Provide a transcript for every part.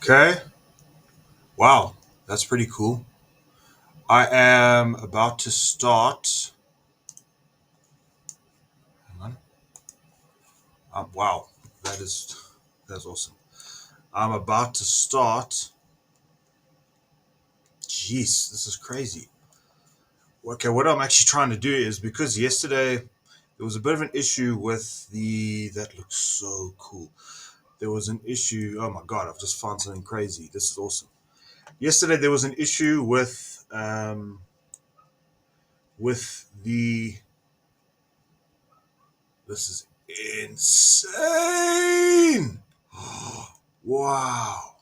Okay. Wow. That's pretty cool. I am about to start. Hang on. Wow. That is that's awesome. I'm about to start. Jeez, this is crazy. Okay, what I'm actually trying to do is because yesterday there was a bit of an issue with the. That looks so cool. There was an issue. Oh my god! I've just found something crazy. This is awesome. Yesterday there was an issue with the. This is insane. Wow.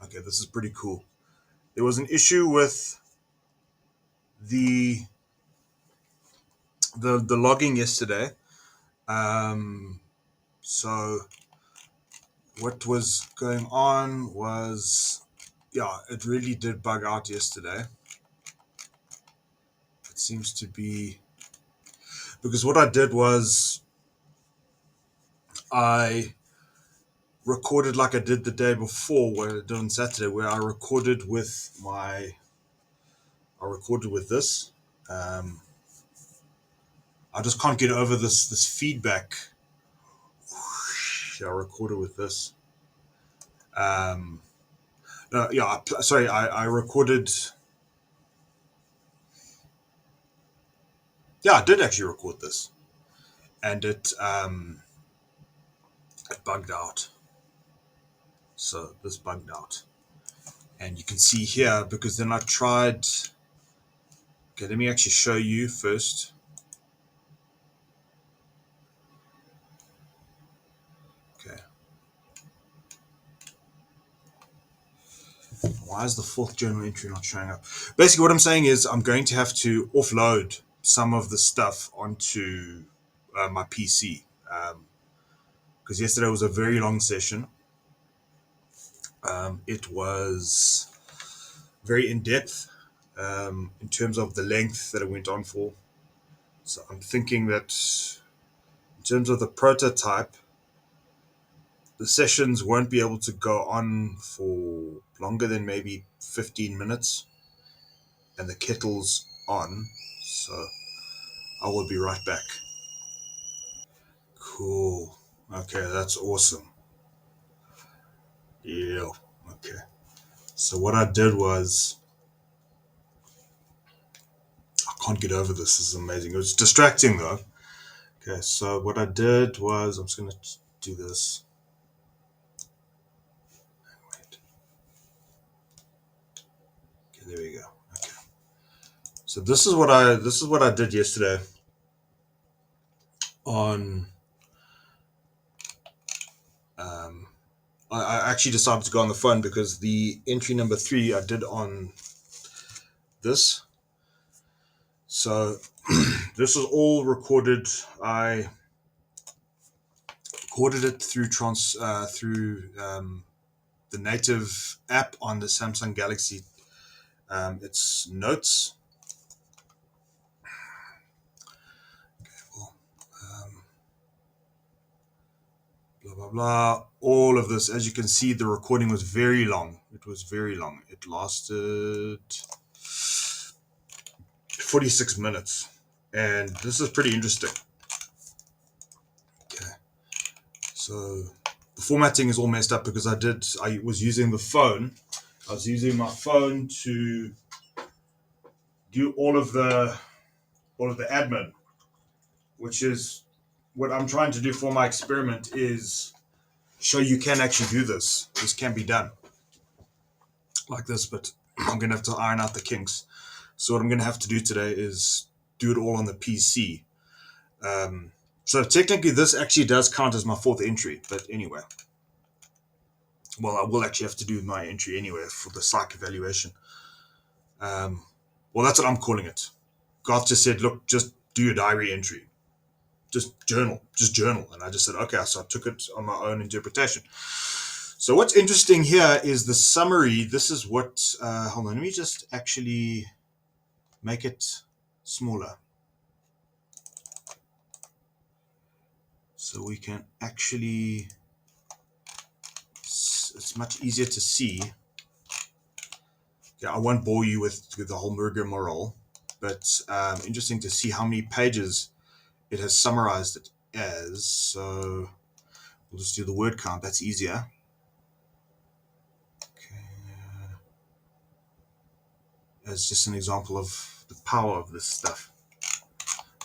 Okay, this is pretty cool. There was an issue with the the logging yesterday. Um, so what was going on was, yeah, it really did bug out yesterday. It seems to be because what I did was I recorded like I did the day before, where I did on Saturday, where I recorded with this. Um, I just can't get over this feedback. I recorded with this. Um, no, yeah, sorry, I recorded. Yeah, I did actually record this, and it bugged out. So this bugged out, and you can see here because then I tried. Okay, let me actually show you first. Okay, why is the fourth journal entry not showing up? Basically, what I'm saying is I'm going to have to offload some of the stuff onto my PC because yesterday was a very long session. It was very in depth in terms of the length that it went on for. So I'm thinking that in terms of the prototype, the sessions won't be able to go on for longer than maybe 15 minutes, and the kettle's on. So I will be right back. Cool. Okay, that's awesome. Yeah. Okay. So what I did was, I can't get over this. This is amazing. It was distracting though. Okay, so what I did was, I'm just going to do this. Wait. Okay, there we go. Okay. So this is what I did yesterday on. Um, I actually decided to go on the phone because the entry number 3 I did on this. So this was all recorded. I recorded it through the native app on the Samsung Galaxy. It's notes. Well, blah blah blah. All of this, as you can see, the recording was very long. It was very long. It lasted 46 minutes, and this is pretty interesting. Okay, so the formatting is all messed up because I was using the phone. I was using my phone to do all of the admin, which is what I'm trying to do for my experiment, is show you can actually do this. This can be done like this, but I'm going to have to iron out the kinks. So what I'm going to have to do today is do it all on the PC. So technically this actually does count as my fourth entry, but anyway. Well, I will actually have to do my entry anyway for the psych evaluation. Well, that's what I'm calling it. Garth just said, look, just do your diary entry. Just journal. And I just said, okay. So I took it on my own interpretation. So what's interesting here is the summary. This is what, hold on, let me just actually make it smaller. So we can actually, it's much easier to see. Yeah, I won't bore you with the whole rigmarole, but interesting to see how many pages it has summarized it as. So we'll just do the word count. That's easier. Okay. As just an example of the power of this stuff,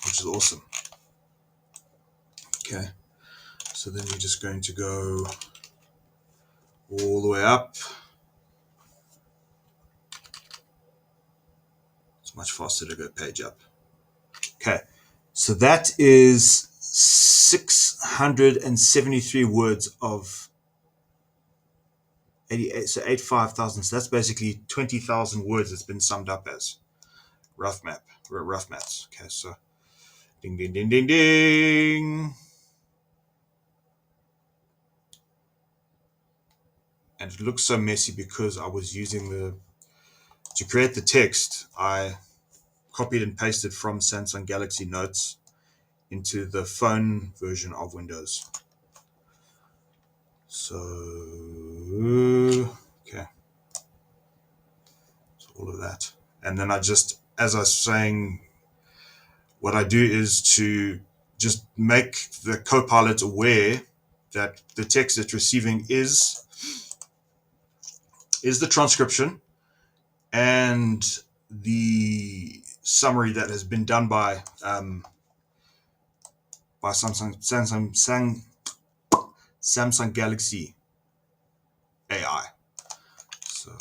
which is awesome. Okay. So then we're just going to go all the way up. It's much faster to go page up. Okay. So that is 673 words of 88, so 85,000. So that's basically 20,000 words it's been summed up as. Rough maths. Okay, so ding, ding, ding, ding, ding. And it looks so messy because I was using to create the text, I copied and pasted from Samsung Galaxy Notes into the phone version of Windows. So, okay. So all of that. And then I just, as I was saying, what I do is to just make the Copilot aware that the text it's receiving is the transcription and the summary that has been done by Samsung Galaxy AI. So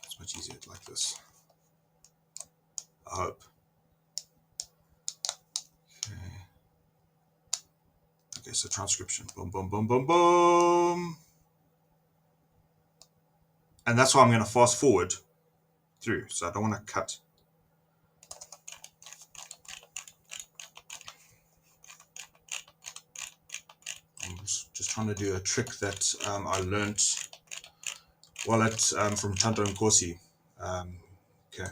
it's much easier like this, I hope. Okay, so transcription, boom, boom, boom, boom, boom. And that's why I'm going to fast forward through, so I don't want to cut. I'm just trying to do a trick that I learned from Chanto and Corsi. Okay,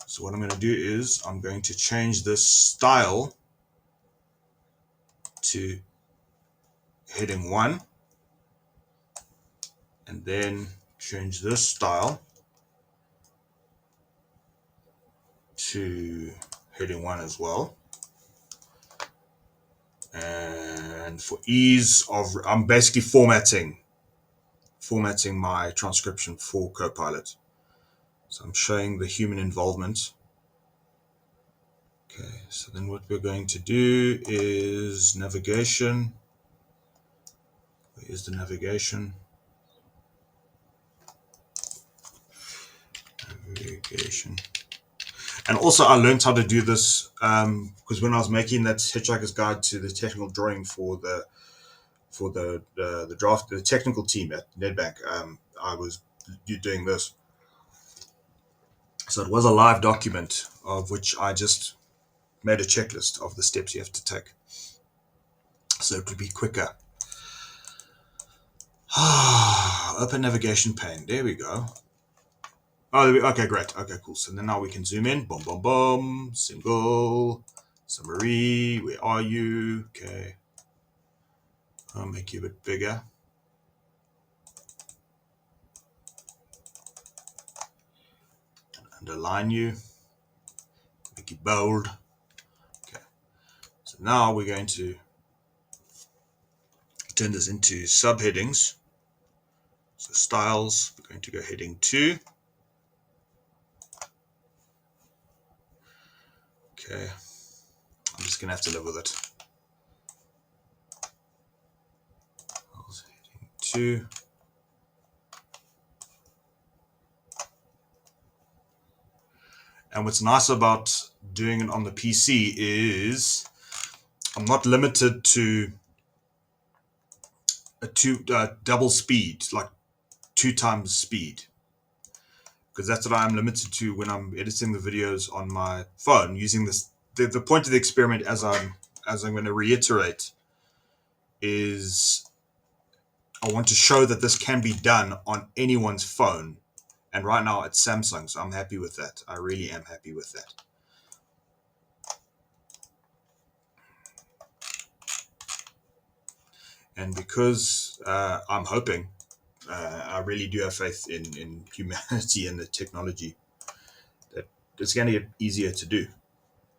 so what I'm going to do is I'm going to change this style to heading 1, and then change this style to heading 1 as well. And for ease of, I'm basically formatting my transcription for Copilot. So I'm showing the human involvement. Okay, so then what we're going to do is navigation. Where is the navigation? Navigation. And also I learned how to do this because when I was making that Hitchhiker's Guide to the Technical Drawing for the draft, the technical team at Nedbank, I was doing this. So it was a live document of which I just made a checklist of the steps you have to take. So it would be quicker. Open navigation pane. There we go. Oh, okay, great. Okay, cool. So then now we can zoom in. Boom, boom, boom. Single. Summary. Where are you? Okay. I'll make you a bit bigger. Underline you. Make it bold. Okay. So now we're going to turn this into subheadings. So styles, we're going to go heading 2. Okay. I'm just going to have to live with it. Heading 2. And what's nice about doing it on the PC is I'm not limited to a double speed, like 2 times speed, because that's what I'm limited to when I'm editing the videos on my phone using this. The point of the experiment, as I'm going to reiterate, is I want to show that this can be done on anyone's phone. And right now it's Samsung, so I'm happy with that. I really am happy with that. And because I'm hoping, I really do have faith in humanity and the technology, that it's going to get easier to do.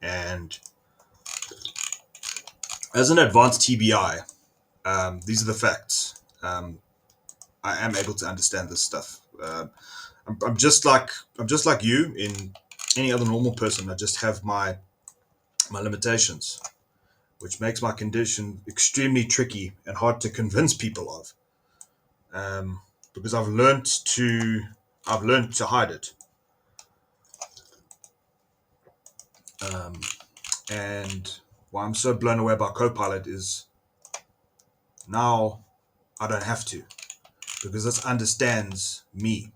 And as an advanced TBI, these are the facts. I am able to understand this stuff. I'm just like you. In any other normal person, I just have my limitations, which makes my condition extremely tricky and hard to convince people of. Because I've learned to hide it. And why I'm so blown away by Copilot is now I don't have to, because this understands me.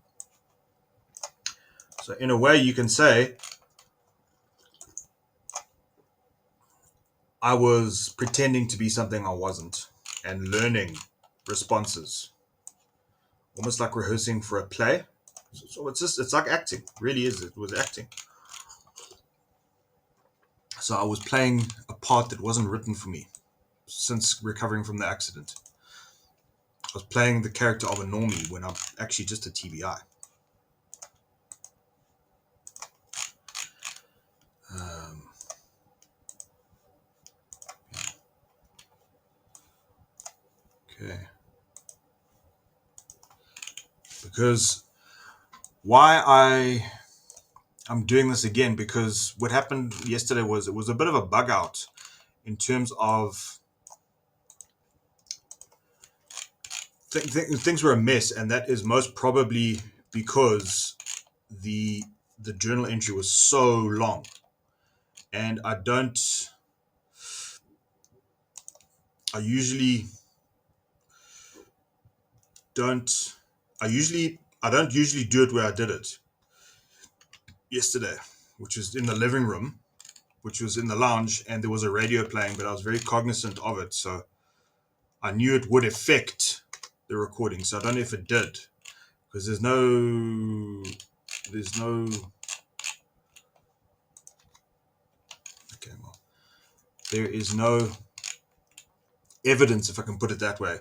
So in a way, you can say I was pretending to be something I wasn't and learning responses, almost like rehearsing for a play. So it's like acting, it really is. It was acting. So I was playing a part that wasn't written for me since recovering from the accident. I was playing the character of a normie when I'm actually just a TBI. Okay. Because why I'm doing this again, because what happened yesterday was it was a bit of a bug out in terms of things were a mess, and that is most probably because the journal entry was so long, and I usually don't do it where I did it yesterday, which was in the living room, which was in the lounge, and there was a radio playing, but I was very cognizant of it, so I knew it would affect the recording. So I don't know if it did, because there's no okay, well, there is no evidence, if I can put it that way,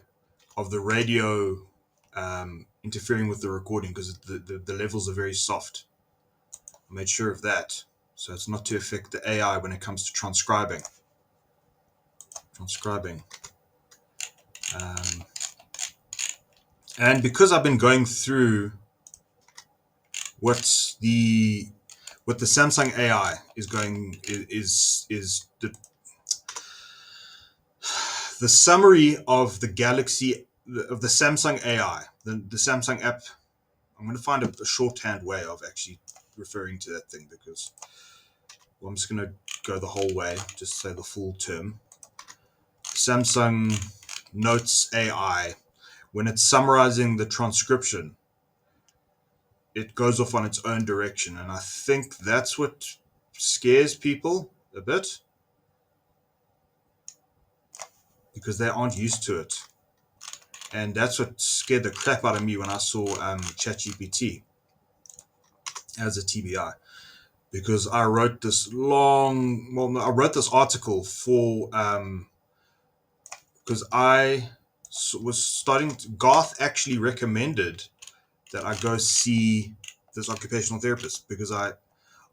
of the radio interfering with the recording, because the levels are very soft. I made sure of that, so it's not to affect the AI when it comes to transcribing. And because I've been going through what the Samsung AI is going is the summary of the Galaxy of the Samsung AI, the Samsung app. I'm going to find a shorthand way of actually referring to that thing, because I'm just going to go the whole way, just say the full term. Samsung Notes AI, when it's summarizing the transcription, it goes off on its own direction, and I think that's what scares people a bit, because they aren't used to it. And that's what scared the crap out of me when I saw ChatGPT as a TBI, because I wrote this article for because I was starting to, Garth actually recommended that I go see this occupational therapist, because I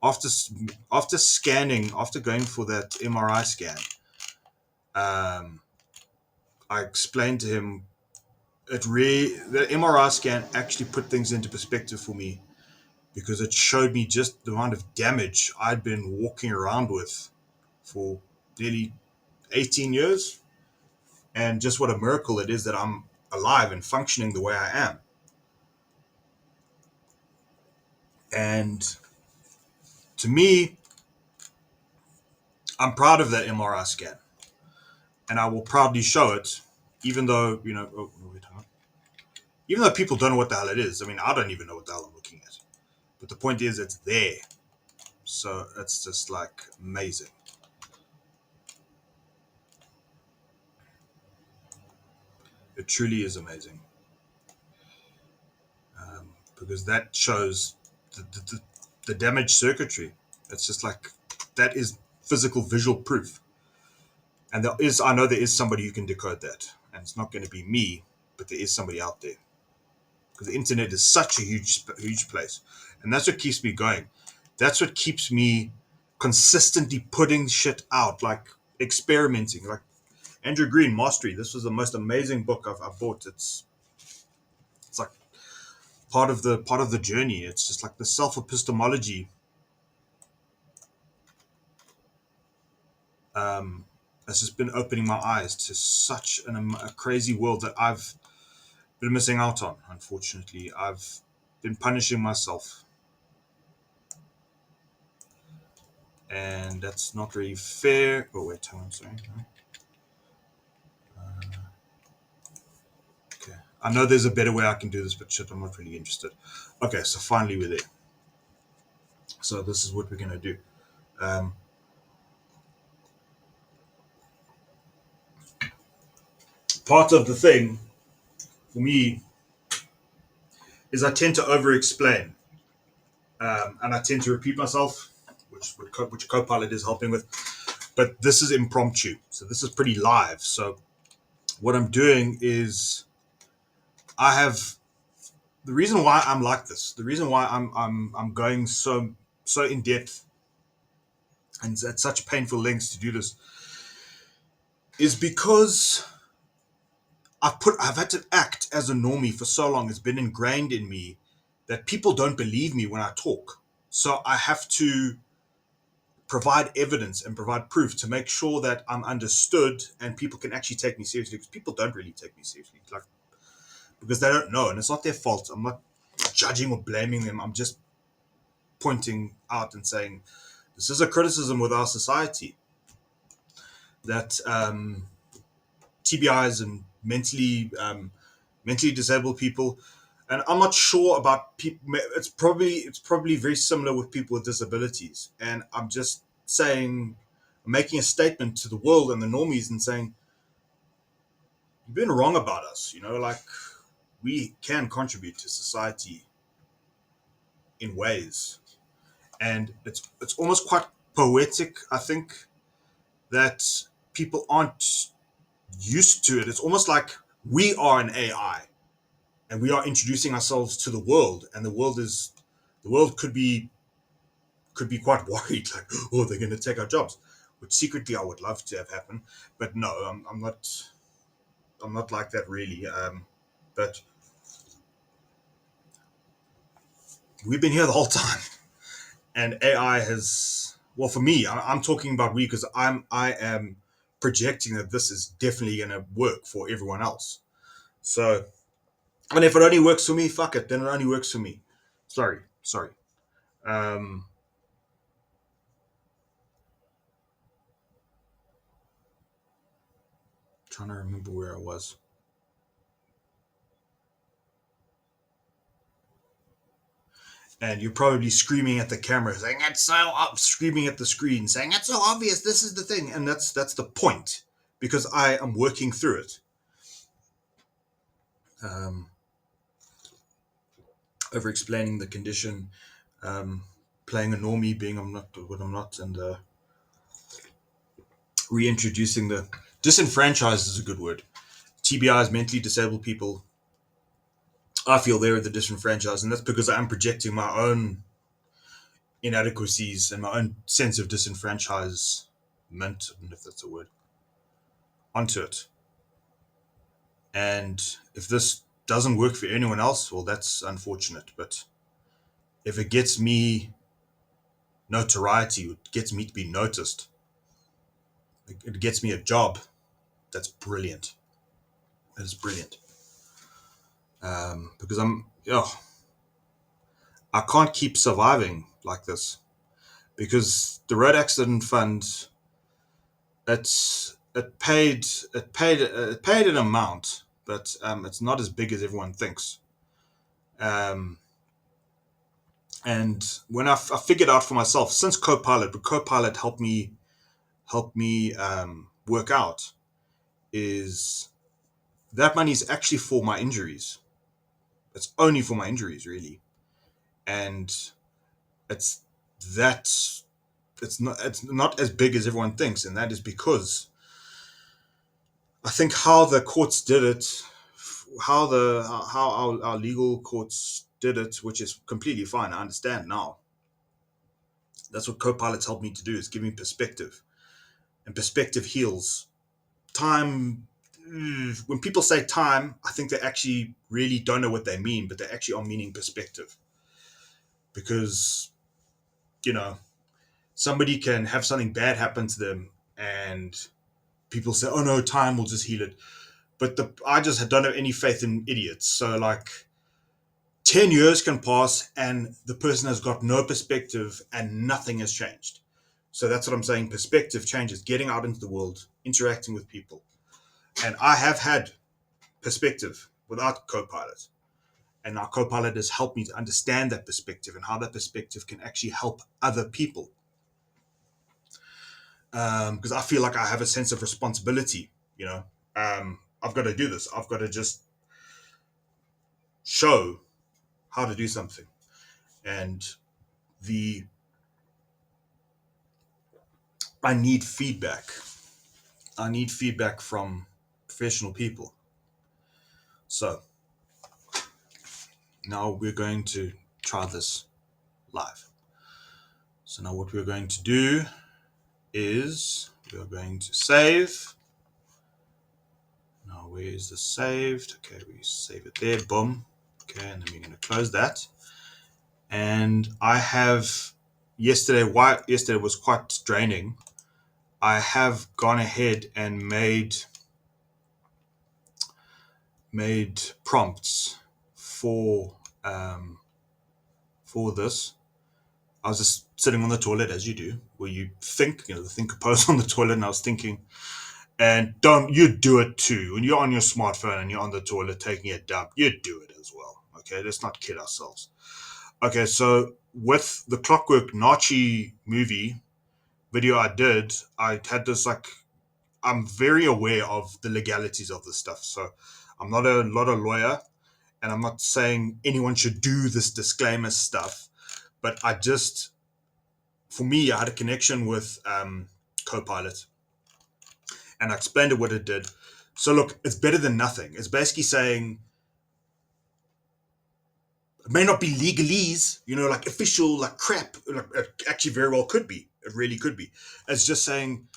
after going for that MRI scan, I explained to him the MRI scan actually put things into perspective for me, because it showed me just the amount of damage I'd been walking around with for nearly 18 years, and just what a miracle it is that I'm alive and functioning the way I am. And to me, I'm proud of that MRI scan, and I will proudly show it, even though, even though people don't know what the hell it is. I mean, I don't even know what the hell I'm looking at. But the point is, it's there. So it's just like amazing. It truly is amazing. Because that shows the damaged circuitry. It's just like, that is physical visual proof. And I know there is somebody who can decode that, and it's not going to be me, but there is somebody out there, because the internet is such a huge place, and that's what keeps me going. That's what keeps me consistently putting shit out, like experimenting. Like Andrew Green, Mastery. This was the most amazing book I've bought. It's like part of the journey. It's just like the self-epistemology. Has just been opening my eyes to such a crazy world that I've been missing out on. Unfortunately, I've been punishing myself, and that's not really fair. Oh wait, hang on, sorry. Okay, I know there's a better way I can do this, but shit, I'm not really interested. Okay, so finally we're there. So this is what we're gonna do. Um, Part of the thing for me is I tend to over-explain, and I tend to repeat myself, which Copilot is helping with. But this is impromptu, so this is pretty live. So what I'm doing is I have the reason why I'm like this. The reason why I'm going so in depth and at such painful lengths to do this is because I've had to act as a normie for so long. It's been ingrained in me that people don't believe me when I talk. So I have to provide evidence and provide proof to make sure that I'm understood and people can actually take me seriously, because people don't really take me seriously, like, because they don't know, and it's not their fault. I'm not judging or blaming them. I'm just pointing out and saying this is a criticism with our society, that TBIs and mentally disabled people, and I'm not sure about people. It's probably very similar with people with disabilities, and I'm just saying, making a statement to the world and the normies and saying, you've been wrong about us. Like, we can contribute to society in ways, and it's almost quite poetic. I think that people aren't used to it. It's almost like we are an AI, and we are introducing ourselves to the world, and the world could be quite worried, like, oh, they're going to take our jobs, which secretly I would love to have happen, but no, I'm not like that really. But we've been here the whole time, and AI has. Well, for me, I'm talking about we, because I am projecting that this is definitely going to work for everyone else. So, and if it only works for me, fuck it, then it only works for me. Sorry. Um, Trying to remember where I was. And you're probably screaming at the camera, saying it's so up, screaming at the screen, saying it's so obvious. This is the thing, and that's the point, because I am working through it. Um, Over explaining the condition, playing a normie, being I'm not what I'm not, and reintroducing the disenfranchised is a good word. TBIs, mentally disabled people, I feel they're the disenfranchised, and that's because I am projecting my own inadequacies and my own sense of disenfranchisement, if that's a word, onto it. And if this doesn't work for anyone else, well, that's unfortunate. But if it gets me notoriety, it gets me to be noticed, it gets me a job, that's brilliant. That is brilliant. Because I can't keep surviving like this, because the road accident fund, it paid an amount, but it's not as big as everyone thinks. Um, and when I figured out for myself, since Copilot helped me work out, is that money is actually for my injuries. It's only for my injuries, really, and it's that it's not as big as everyone thinks, and that is because I think how the courts did it, how our legal courts did it, which is completely fine. I understand now. That's what Copilot's helped me to do, is give me perspective, and perspective heals. Time. When people say time, I think they actually really don't know what they mean, but they actually are meaning perspective, because you know somebody can have something bad happen to them, and people say, "Oh no, time will just heal it." But I just don't have any faith in idiots. So like 10 years can pass and the person has got no perspective and nothing has changed. So that's what I'm saying. Perspective changes, getting out into the world, interacting with people. And I have had perspective without Copilot. And now Copilot has helped me to understand that perspective and how that perspective can actually help other people. Because I feel like I have a sense of responsibility, I've got to do this. I've got to just show how to do something. And the I need feedback. I need feedback from professional people. So now we're going to try this live. So now what we're going to do is we're going to save. Now where is this saved? Okay, we save it there. Boom. Okay, and then we're going to close that. And I have yesterday was quite draining. I have gone ahead and made prompts for this. I was just sitting on the toilet, as you do, where you think, the thinker pose on the toilet, and I was thinking, and you do it too. When you're on your smartphone and you're on the toilet taking a dump, you do it as well. Okay, let's not kid ourselves. Okay, so with the Clockwork Nachi movie video I had this I'm very aware of the legalities of this stuff. So I'm not a lawyer, and I'm not saying anyone should do this disclaimer stuff, but for me, I had a connection with Copilot, and I explained it what it did. So look, it's better than nothing. It's basically saying it may not be legalese, like official, like crap. Like it actually very well could be. It really could be. It's just saying,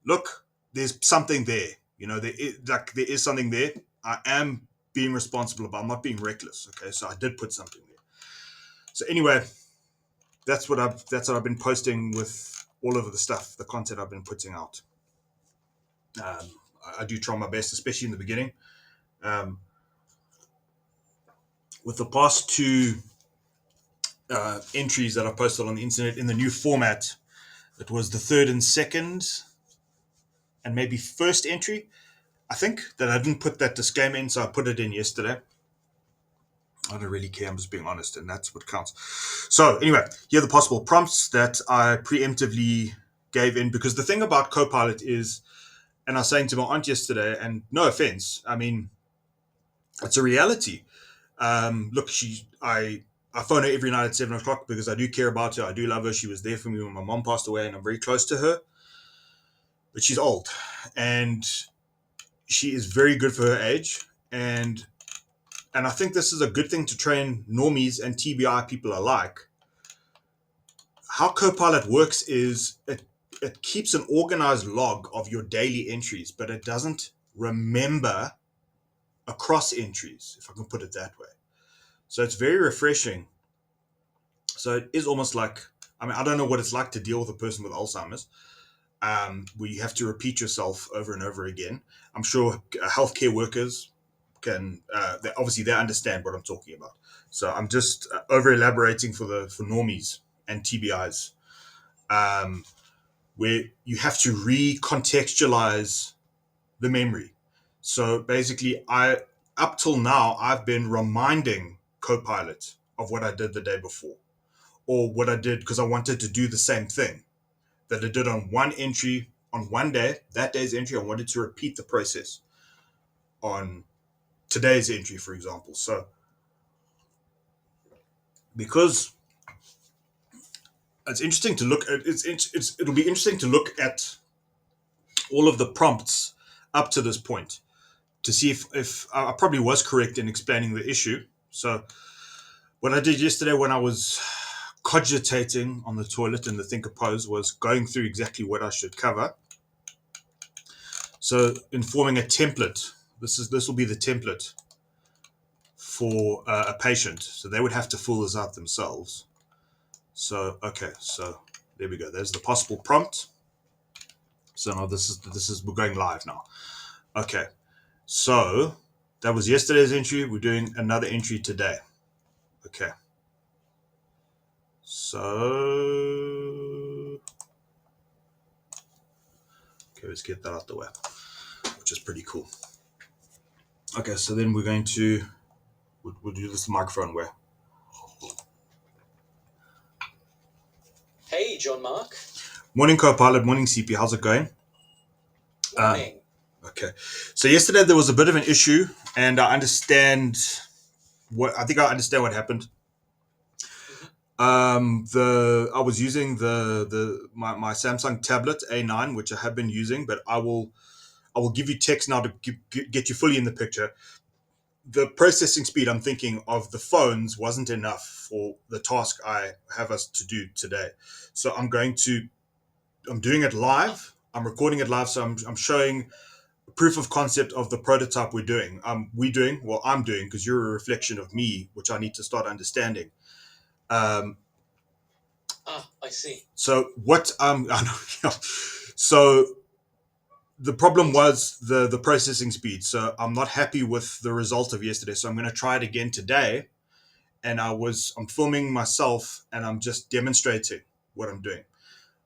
look, there's something there. There is something there. I am being responsible, but I'm not being reckless. Okay, so I did put something there. So anyway, that's what I've been posting with all of the stuff, the content I've been putting out. I do try my best, especially in the beginning. With the past two entries that I posted on the internet in the new format, it was the third and second, and maybe first entry. I think that I didn't put that disclaimer in, so I put it in yesterday. I don't really care. I'm just being honest, and that's what counts. So anyway, here are the possible prompts that I preemptively gave in, because the thing about Copilot is, and I was saying to my aunt yesterday, and no offense, I mean, it's a reality. Look, I phone her every night at 7 o'clock because I do care about her. I do love her. She was there for me when my mom passed away, and I'm very close to her. But she's old, and she is very good for her age, and I think this is a good thing to train normies and TBI people alike. How Copilot works is it keeps an organized log of your daily entries, but it doesn't remember across entries, if I can put it that way. So it's very refreshing. So it is almost like, I don't know what it's like to deal with a person with Alzheimer's, where you have to repeat yourself over and over again. I'm sure healthcare workers can, they understand what I'm talking about. So I'm just over elaborating for normies and TBIs, where you have to recontextualize the memory. So basically, up till now, I've been reminding Copilot of what I did the day before, or what I did because I wanted to do the same thing that I did on one entry on one day. That day's entry, I wanted to repeat the process on today's entry, for example. So because it's interesting to look at, it'll be interesting to look at all of the prompts up to this point to see if I probably was correct in explaining the issue. So what I did yesterday when I was cogitating on the toilet in the thinker pose was going through exactly what I should cover. So in forming a template, this will be the template for a patient. So they would have to fill this out themselves. So, okay, so there we go. There's the possible prompt. So now we're going live now. Okay, so that was yesterday's entry. We're doing another entry today. Okay. So, okay, let's get that out the way, which is pretty cool. Okay, so then we're going to, we'll do this microphone way. Hey, Jean-Marc. Morning, Copilot. Morning, CP. How's it going? Morning. Okay. So yesterday there was a bit of an issue, and I understand what happened. I was using my Samsung tablet A9, which I have been using, but I will give you text now to get you fully in the picture. The processing speed I'm thinking of the phones wasn't enough for the task I have us to do today. So I'm doing it live. I'm recording it live. So I'm showing proof of concept of the prototype we're doing. I'm doing, because you're a reflection of me, which I need to start understanding. I see. So what I know. So the problem was the processing speed. So I'm not happy with the result of yesterday. So I'm going to try it again today. And I'm filming myself and I'm just demonstrating what I'm doing.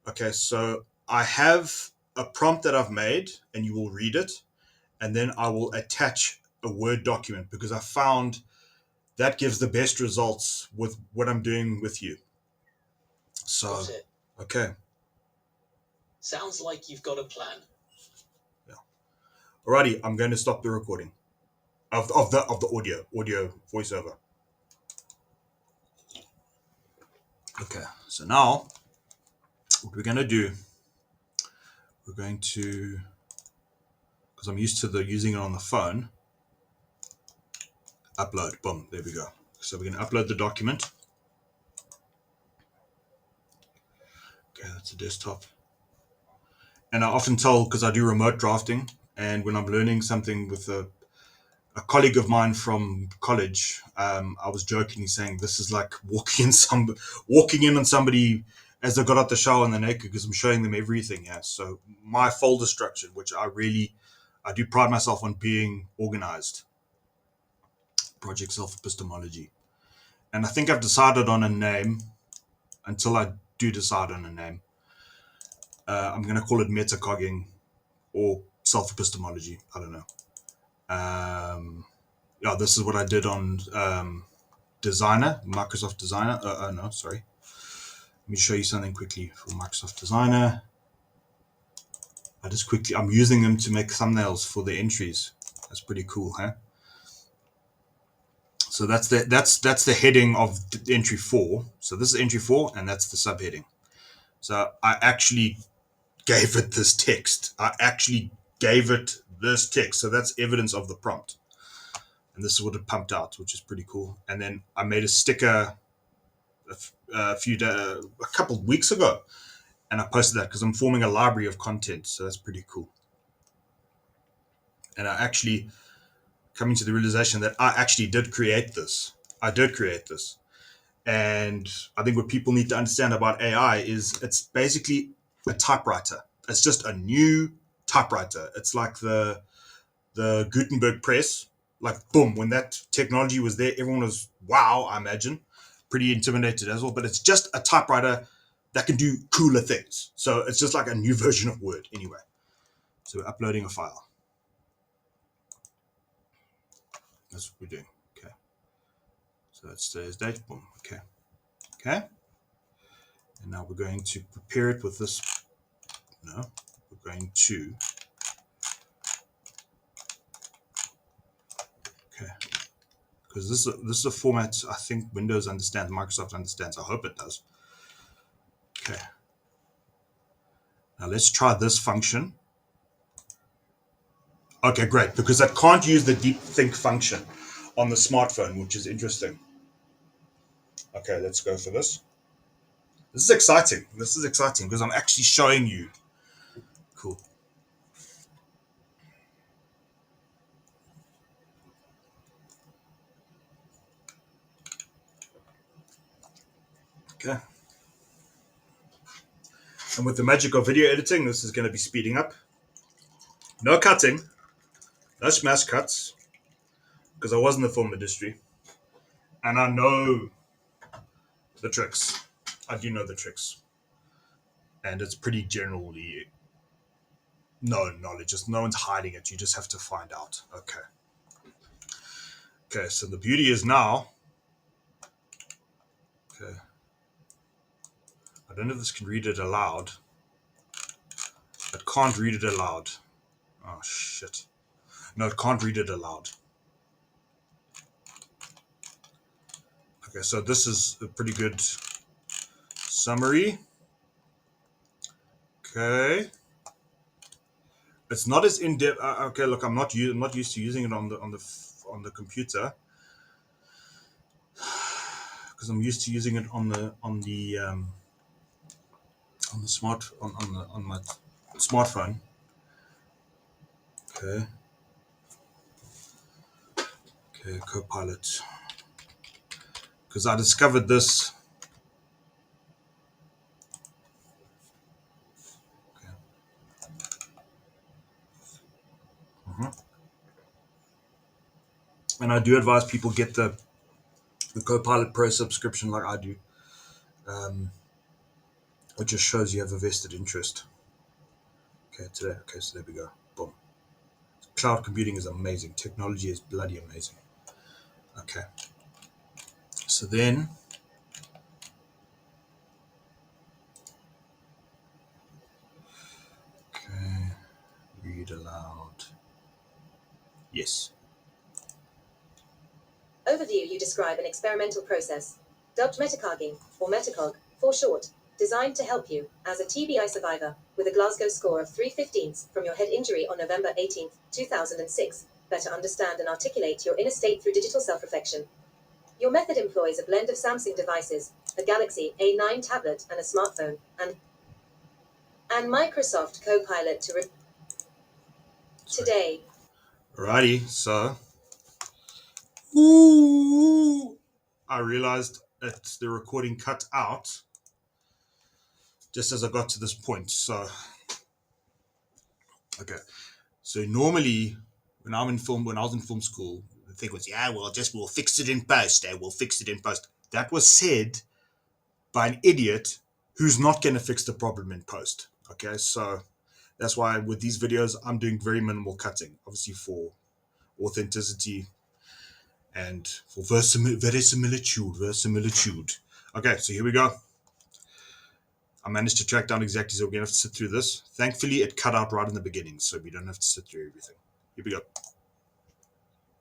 Okay, so I have a prompt that I've made and you will read it. And then I will attach a Word document because I found that gives the best results with what I'm doing with you. So, Got it. Okay. Sounds like you've got a plan. Yeah. Alrighty, I'm going to stop the recording of the audio voiceover. Okay, so now what we're going to do, because I'm used to using it on the phone, upload. Boom, there we go. So we're going to upload the document. Okay, that's a desktop. And I often tell, because I do remote drafting, and when I'm learning something with a colleague of mine from college, I was jokingly saying this is like walking in on somebody as they got out the shower and they're naked, because I'm showing them everything. Yeah. So my folder structure, which I do pride myself on being organized. Project self-epistemology. And I think I've decided on a name. Until I do decide on a name, I'm going to call it META-COGGING or self-epistemology. I don't know. Yeah, this is what I did on Designer, Microsoft Designer. No, sorry. Let me show you something quickly for Microsoft Designer. I'm using them to make thumbnails for the entries. That's pretty cool, huh? So that's the heading of entry 4. So this is entry 4, and that's the subheading. So I actually gave it this text. So that's evidence of the prompt. And this is what it pumped out, which is pretty cool. And then I made a sticker a couple of weeks ago, and I posted that because I'm forming a library of content. So that's pretty cool. And I actually coming to the realization that I actually did create this. And I think what people need to understand about AI is it's basically a typewriter. It's just a new typewriter. It's like the Gutenberg press. Like, boom, when that technology was there, everyone was, wow, I imagine, pretty intimidated as well. But it's just a typewriter that can do cooler things. So it's just like a new version of Word anyway. So we're uploading a file. That's what we're doing. Okay. So that's today's date. Boom. Okay. Okay. And now we're going to prepare it with this. No, we're going to. Okay. Because this is a format I think Windows understands, Microsoft understands. I hope it does. Okay. Now let's try this function. Okay, great, because I can't use the deep think function on the smartphone, which is interesting. Okay, let's go for this. This is exciting. This is exciting because I'm actually showing you. Cool. Okay. And with the magic of video editing, this is going to be speeding up. No cutting, no smash cuts, because I was in the film industry. And I know the tricks. I do know the tricks. And it's pretty generally known knowledge. Just no one's hiding it. You just have to find out. Okay. Okay, so the beauty is now. Okay. I don't know if this can read it aloud. It can't read it aloud. Oh, shit. No, it can't read it aloud. Okay, so this is a pretty good summary. Okay. It's not as in depth. Okay, look, I'm not used to using it on the computer because I'm used to using it on my smartphone. Okay. Okay, Copilot. Because I discovered this. Okay. And I do advise people get the Copilot Pro subscription like I do. It just shows you have a vested interest. Okay, so there we go. Boom. Cloud computing is amazing. Technology is bloody amazing. Okay. So then, okay, read aloud. Yes. Overview. You describe an experimental process, dubbed metacogging, or METACOG, for short, designed to help you, as a TBI survivor, with a Glasgow score of 3/15 from your head injury on November 18, 2006, better understand and articulate your inner state through digital self-reflection. Your method employs a blend of Samsung devices, a Galaxy A9 tablet and a smartphone, and Microsoft Copilot today. Alrighty, so ooh, I realized that the recording cut out just as I got to this point. So okay. So normally when I was in film school, the thing was, yeah, we'll fix it in post, we'll fix it in post. That was said by an idiot who's not going to fix the problem in post. Okay, so that's why with these videos I'm doing very minimal cutting, obviously for authenticity and for verisimilitude. Okay, so here we go. I managed to track down exactly, so we're going to have to sit through this. Thankfully, it cut out right in the beginning, so we don't have to sit through everything. Here we go.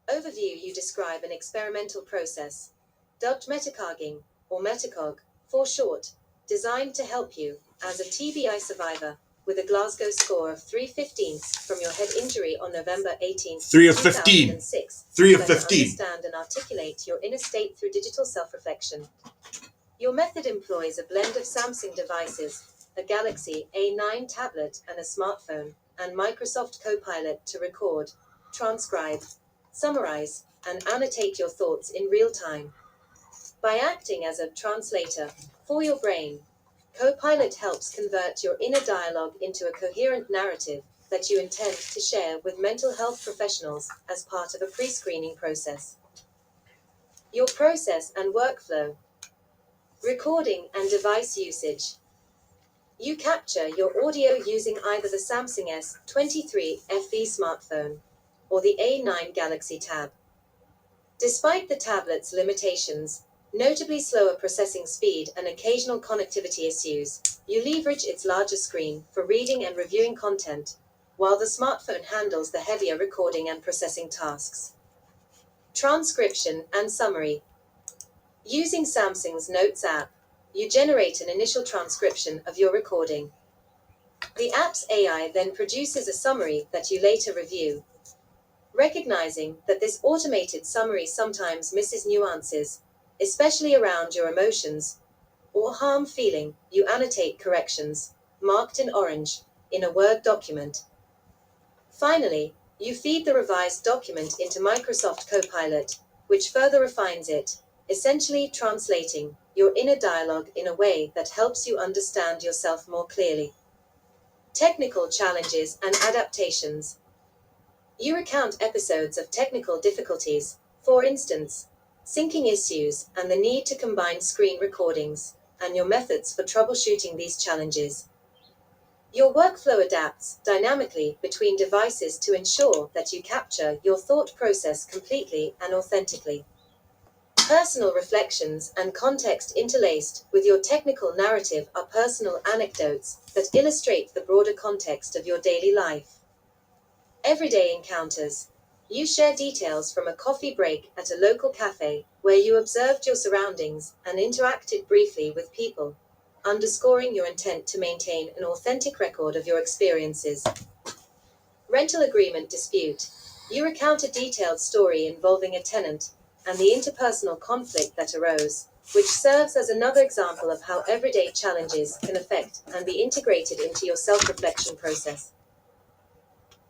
Overview. You describe an experimental process, dubbed metacogging, or METACOG, for short, designed to help you, as a TBI survivor, with a Glasgow score of 3/15 from your head injury on November 18, 3 of 15. 2006. 3 of Better 15. Understand and articulate your inner state through digital self-reflection. Your method employs a blend of Samsung devices, a Galaxy A9 tablet and a smartphone, and Microsoft Copilot to record, transcribe, summarize, and annotate your thoughts in real time. By acting as a translator for your brain, Copilot helps convert your inner dialogue into a coherent narrative that you intend to share with mental health professionals as part of a pre-screening process. Your process and workflow. Recording and device usage. You capture your audio using either the Samsung S23 FE smartphone or the A9 Galaxy Tab. Despite the tablet's limitations, notably slower processing speed and occasional connectivity issues, you leverage its larger screen for reading and reviewing content, while the smartphone handles the heavier recording and processing tasks. Transcription and summary. Using Samsung's Notes app, you generate an initial transcription of your recording. The app's AI then produces a summary that you later review. Recognizing that this automated summary sometimes misses nuances, especially around your emotions or harm feeling, you annotate corrections, marked in orange, in a Word document. Finally, you feed the revised document into Microsoft Copilot, which further refines it, essentially translating your inner dialogue in a way that helps you understand yourself more clearly. Technical challenges and adaptations. You recount episodes of technical difficulties, for instance, syncing issues and the need to combine screen recordings, and your methods for troubleshooting these challenges. Your workflow adapts dynamically between devices to ensure that you capture your thought process completely and authentically. Personal reflections and context interlaced with your technical narrative are personal anecdotes that illustrate the broader context of your daily life. Everyday encounters. You share details from a coffee break at a local cafe where you observed your surroundings and interacted briefly with people, underscoring your intent to maintain an authentic record of your experiences. Rental agreement dispute. You recount a detailed story involving a tenant and the interpersonal conflict that arose, which serves as another example of how everyday challenges can affect and be integrated into your self-reflection process.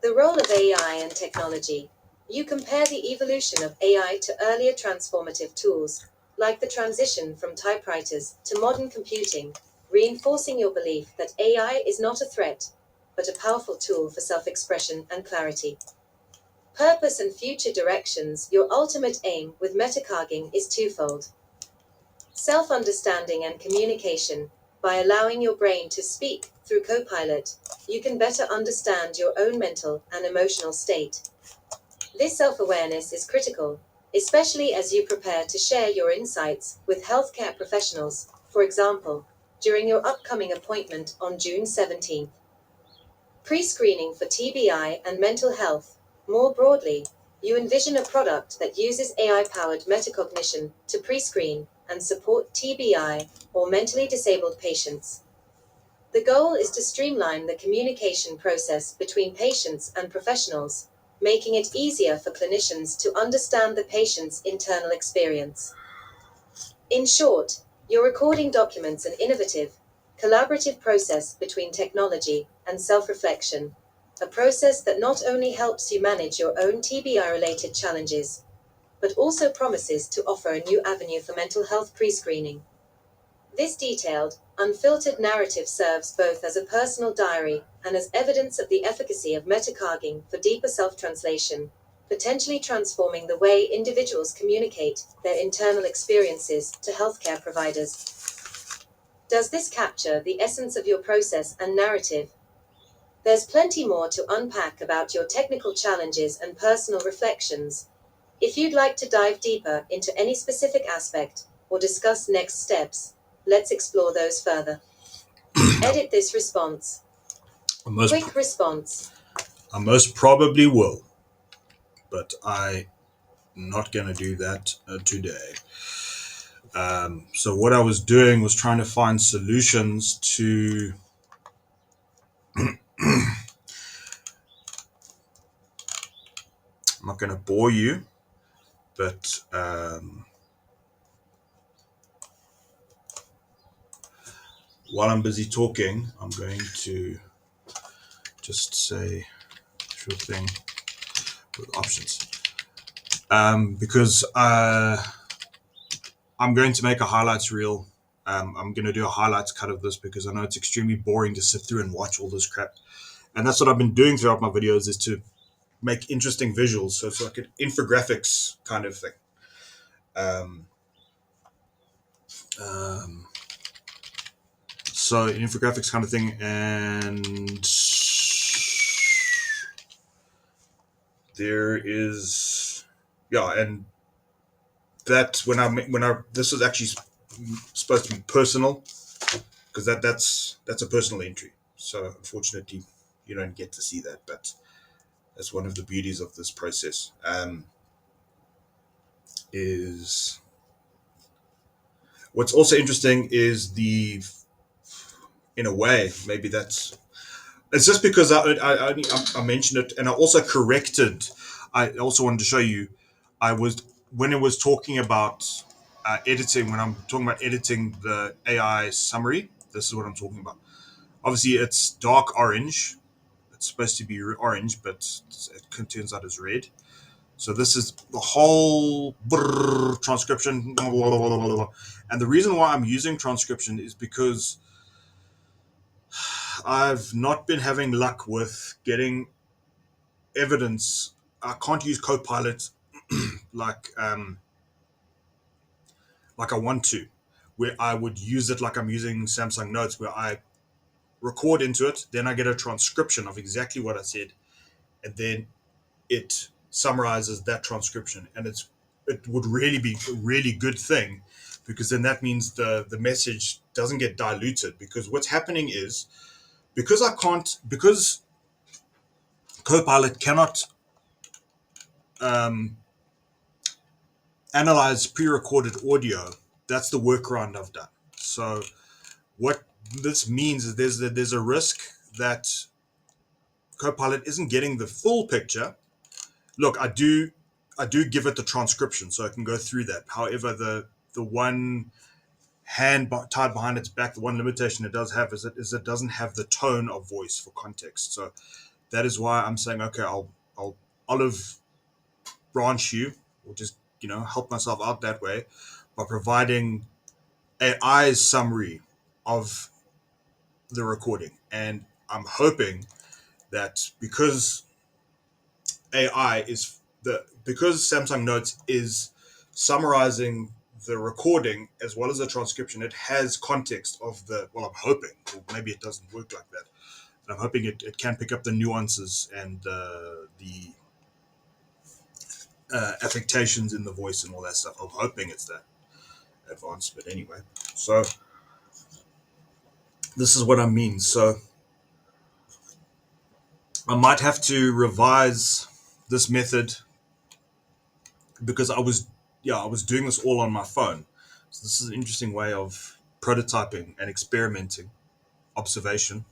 The role of AI and technology. You compare the evolution of AI to earlier transformative tools, like the transition from typewriters to modern computing, reinforcing your belief that AI is not a threat, but a powerful tool for self-expression and clarity. Purpose and future directions. Your ultimate aim with metacogging is twofold. Self-understanding and communication. By allowing your brain to speak through Copilot, you can better understand your own mental and emotional state. This self-awareness is critical, especially as you prepare to share your insights with healthcare professionals, for example, during your upcoming appointment on June 17th. Pre-screening for TBI and mental health. More broadly, you envision a product that uses AI-powered metacognition to pre-screen and support TBI or mentally disabled patients. The goal is to streamline the communication process between patients and professionals, making it easier for clinicians to understand the patient's internal experience. In short, you're recording documents an innovative, collaborative process between technology and self-reflection, a process that not only helps you manage your own TBI-related challenges, but also promises to offer a new avenue for mental health pre-screening. This detailed, unfiltered narrative serves both as a personal diary and as evidence of the efficacy of metacogging for deeper self-translation, potentially transforming the way individuals communicate their internal experiences to healthcare providers. Does this capture the essence of your process and narrative? There's plenty more to unpack about your technical challenges and personal reflections. If you'd like to dive deeper into any specific aspect or discuss next steps, let's explore those further. Edit this response. Quick response. I most probably will, but I'm not going to do that today. So what I was doing was trying to find solutions to I'm not going to bore you, but while I'm busy talking, I'm going to just say sure thing with options, because I'm going to make a highlights reel. I'm going to do a highlights cut of this because I know it's extremely boring to sit through and watch all this crap. And that's what I've been doing throughout my videos, is to make interesting visuals. So it's like an infographics kind of thing. So an infographics kind of thing. And there is, yeah, and that when I this is actually supposed to be personal, because that's a personal entry. So unfortunately, you don't get to see that, but that's one of the beauties of this process. Is what's also interesting is in a way, maybe it's just because I mentioned it, and I also corrected. I also wanted to show you, when it was talking about editing, when I'm talking about editing the AI summary, this is what I'm talking about. Obviously, it's dark orange. It's supposed to be orange, but it turns out it's red. So this is the whole transcription. And the reason why I'm using transcription is because I've not been having luck with getting evidence. I can't use Copilot like I want to, where I would use it like I'm using Samsung Notes, where I record into it, then I get a transcription of exactly what I said, and then it summarizes that transcription. And it would really be a really good thing, because then that means the message doesn't get diluted. Because what's happening is, because Copilot cannot analyze pre-recorded audio, that's the workaround I've done. So what this means is there's a risk that Copilot isn't getting the full picture. Look, I do give it the transcription, so I can go through that. However, the one hand tied behind its back, the one limitation it does have is it doesn't have the tone of voice for context. So that is why I'm saying, okay, I'll olive branch you, or just help myself out that way by providing AI's summary of the recording. And I'm hoping that because because Samsung Notes is summarizing the recording as well as the transcription, it has context of I'm hoping, or maybe it doesn't work like that. And I'm hoping it can pick up the nuances and the affectations in the voice and all that stuff. I'm hoping it's that advanced, but anyway. So this is what I mean. So I might have to revise this method, because I was doing this all on my phone. So this is an interesting way of prototyping and experimenting, observation,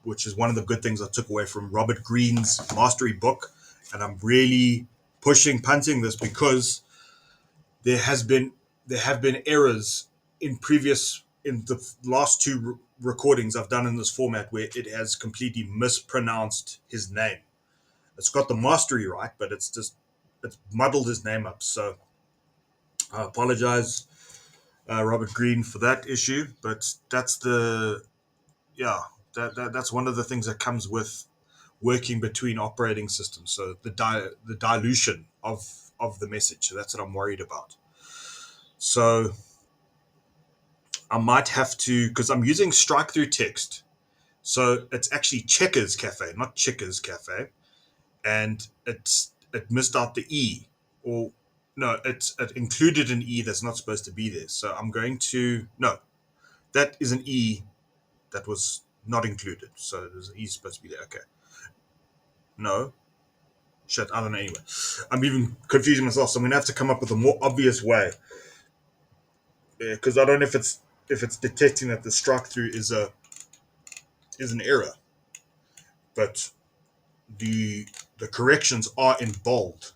which is one of the good things I took away from Robert Greene's mastery book. And I'm really punting this, because there have been errors in the last two recordings I've done in this format, where it has completely mispronounced his name. It's got the mastery right, but it's muddled his name up. So I apologize, Robert Greene, for that issue. But that's that's one of the things that comes with working between operating systems. So the dilution of the message. So that's what I'm worried about. So I might have to, because I'm using strike through text. So it's actually Checkers Cafe, not Checkers Cafe. And it missed out the E, or no, it included an E that's not supposed to be there. So I'm going to, no, that is an E that was not included. So there's an E supposed to be there. Okay. No. Shit, I don't know. Anyway, I'm even confusing myself. So I'm going to have to come up with a more obvious way. Because I don't know if it's detecting that the strike through is an error. But the corrections are in bold.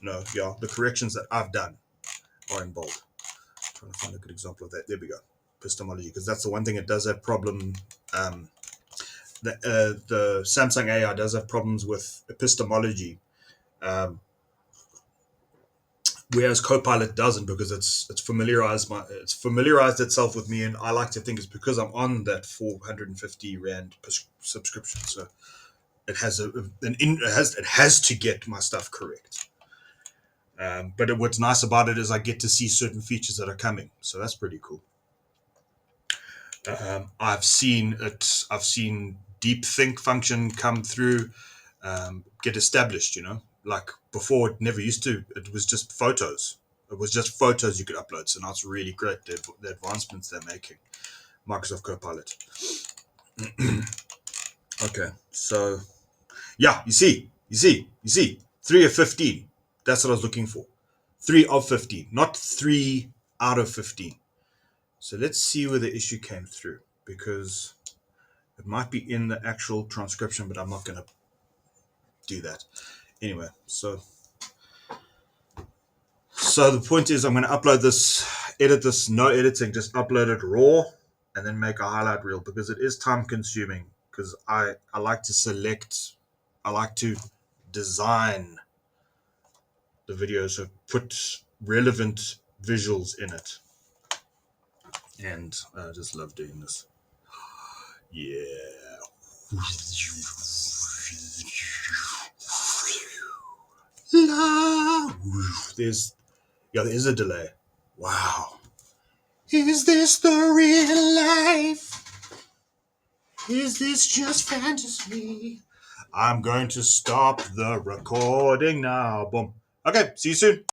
The corrections that I've done are in bold. I'm trying to find a good example of that. There we go. Epistemology, because that's the one thing it does have problem. The Samsung AI does have problems with epistemology, whereas Copilot doesn't, because it's familiarized itself with me, and I like to think it's because I'm on that 450 Rand subscription. So it has to get my stuff correct. But what's nice about it is I get to see certain features that are coming, so that's pretty cool. I've seen deep think function come through, get established. Like before, it never used to. It was just photos. It was just photos you could upload. So now it's really great, the advancements they're making. Microsoft Copilot. Okay, so yeah, you see, 3 of 15. That's what I was looking for. 3 of 15, not 3 out of 15. So let's see where the issue came through, because It might be in the actual transcription, but I'm not going to do that. Anyway, so the point is I'm going to upload this, edit this, no editing, just upload it raw and then make a highlight reel, because it is time consuming, because I like to select, I like to design the video, so put relevant visuals in it. And I just love doing this. Yeah. There's a delay. Wow. Is this the real life? Is this just fantasy? I'm going to stop the recording now. Boom. Okay, see you soon.